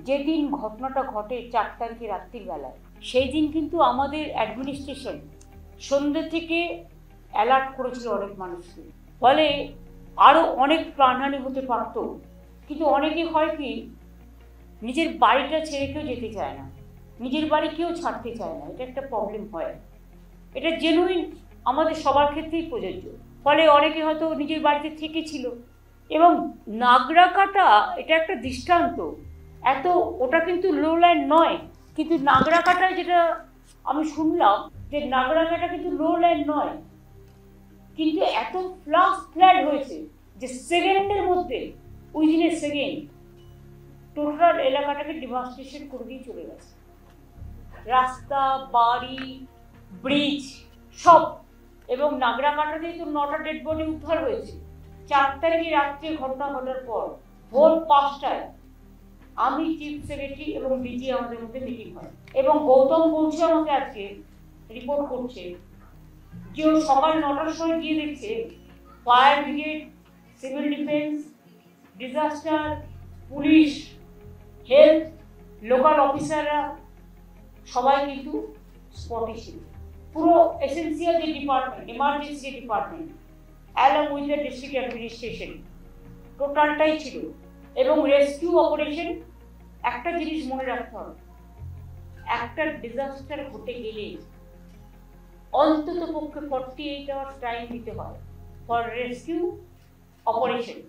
যেদিন ঘটনাটা ঘটে 4 তারিখে রাত্রির বেলায়, সেই দিন কিন্তু আমাদের অ্যাডমিনিস্ট্রেশন সন্ধ্যে থেকে অ্যালার্ট করেছিল অনেক মানুষকে, ফলে আরও অনেক প্রাণহানি হতে পারত। কিন্তু অনেকে হয় কি, নিজের বাড়িটা ছেড়ে কেউ যেতে চায় না, নিজের বাড়ি কেউ ছাড়তে চায় না, এটা একটা প্রবলেম হয়। এটা জেনুইন আমাদের সবার ক্ষেত্রেই প্রযোজ্য। ফলে অনেকে হয়তো নিজের বাড়িতে থেকেছিল। এবং নাগরাকাটা এটা একটা দৃষ্টান্ত। ওটা কিন্তু লো ল্যান্ড নয়, কিন্তু নাগরাকাটায় যেটা আমি শুনলাম যে নাগরাকাটা কিন্তু লো ল্যান্ড নয়, কিন্তু এত ফ্ল্যাট হয়েছে যে সেকেন্ডের মধ্যে, উইদিন এ সেকেন্ড, টোটাল এলাকাটাকে ডিভাস্টেশন করে দিয়ে চলে গেছে। রাস্তা, বাড়ি, ব্রিজ সব। এবং নাগরাকাটাতেই তো 9টা ডেড বডি উদ্ধার হয়েছে। 4 তারিখে রাত্রে ঘটনা ঘটার পর ভোর 5টায় আমি চিফ সেক্রেটারি এবং ডিজি আমাদের মধ্যে মিটিং হয়, এবং গৌতম বলছে আমাকে আজকে রিপোর্ট করছে যে ও সকাল 9টার সময় গিয়ে দেখছে fire brigade, civil defence, disaster, police, health, local অফিসাররা সবাই কিন্তু স্পটে ছিল। পুরো এসেন্সিয়াল যে department, emergency department, along with the district administration, টোটালটাই ছিল। এবং রেস্কিউ অপারেশন, একটা জিনিস মনে রাখতে হবে, একটা ডিজাস্টার ঘটে গেলে অন্তত পক্ষে 48 আওয়ার্স টাইম দিতে হয় ফর রেস্কিউ অপারেশন।